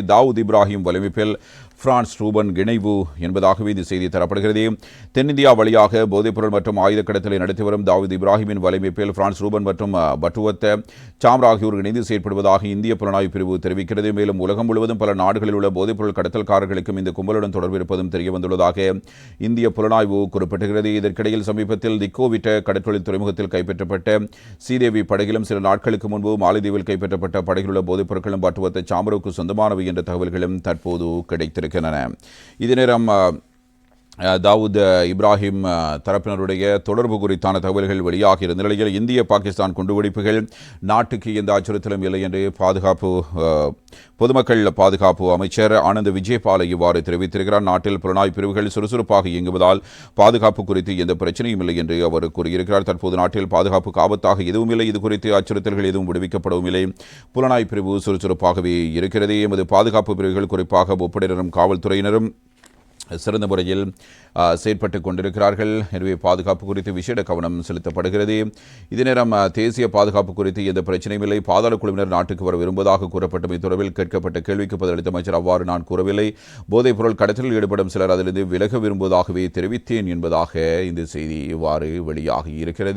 Dawood Ibrahim வலையமைப்பில் France Ruban இணைவு என்பதாகவே இந்த செய்தி தரப்படுகிறது. தென்னிந்தியா வழியாக போதைப்பொருள் மற்றும் ஆயுத கடத்தலை நடத்தி வரும் தாவூத் இப்ராஹிமின் வலையமைப்பில் பிரான்ஸ் ரூபன் மற்றும் பட்டுவத்த சாம்ரா ஆகியோர் இணைந்து செயற்படுவதாக இந்திய புலனாய்வு பிரிவு தெரிவிக்கிறது. மேலும் உலகம் முழுவதும் பல நாடுகளில் உள்ள போதைப்பொருள் கடத்தல்காரர்களுக்கும் இந்த கும்பலுடன் தொடர்பு இருப்பதும் தெரியவந்துள்ளதாக இந்திய புலனாய்வு குறிப்பிட்டுகிறது. இதற்கிடையில் சமீபத்தில் திக்கோவிட்ட கடற்தொழில் துறைமுகத்தில் கைப்பற்றப்பட்ட சீதேவி படகிலும் சில நாட்களுக்கு முன்பு மாலைதீவில் கைப்பற்றப்பட்ட படகில் உள்ள போதைப் பொருட்களும் பட்டுவத்த சாம்ராவுக்கு சொந்தமானவை என்ற தகவல்களும் தற்போது கிடைத்திருக்கின்றன. இதே நேரம் தாவூத் இப்ராஹிம் தரப்பினருடைய தொடர்பு குறித்தான தகவல்கள் வெளியாகியிருந்த நிலையில் இந்திய பாகிஸ்தான் குண்டுவெடிப்புகள் நாட்டுக்கு எந்த அச்சுறுத்தலும் இல்லை என்று பொதுமக்கள் பாதுகாப்பு அமைச்சர் ஆனந்த் விஜயபால இவ்வாறு தெரிவித்திருக்கிறார். நாட்டில் புலனாய்வு பிரிவுகள் சுறுசுறுப்பாக இயங்குவதால் பாதுகாப்பு குறித்து எந்த பிரச்சனையும் இல்லை என்று அவர் கூறியிருக்கிறார். தற்போது நாட்டில் பாதுகாப்புக்கு ஆபத்தாக எதுவும் இல்லை, இது குறித்து அச்சுறுத்தல்கள் எதுவும் விடுவிக்கப்படவும் இல்லை, புலனாய்வு பிரிவு சுறுசுறுப்பாகவே இருக்கிறது. எமது பாதுகாப்பு பிரிவுகள் குறிப்பாக முப்படையினரும் காவல்துறையினரும் சிறந்த முறையில் செயற்பட்டுக் கொண்டிருக்கிறார்கள். எனவே பாதுகாப்பு குறித்து விசேட கவனம் செலுத்தப்படுகிறது. இதே நேரம் தேசிய பாதுகாப்பு குறித்து எந்த பிரச்சனையும் இல்லை, பாதாள குழுவினர் நாட்டுக்கு வர விரும்புவதாக கூறப்பட்டமை தொடர்பில் கேட்கப்பட்ட கேள்விக்கு பதிலளித்த அமைச்சர் அவ்வாறு நான் கூறவில்லை, போதைப் பொருள் கடத்தலில் ஈடுபடும் சிலர் அதிலிருந்து விலக விரும்புவதாகவே தெரிவித்தேன் என்பதாக இந்த செய்தி இவ்வாறு வெளியாகி இருக்கிறது.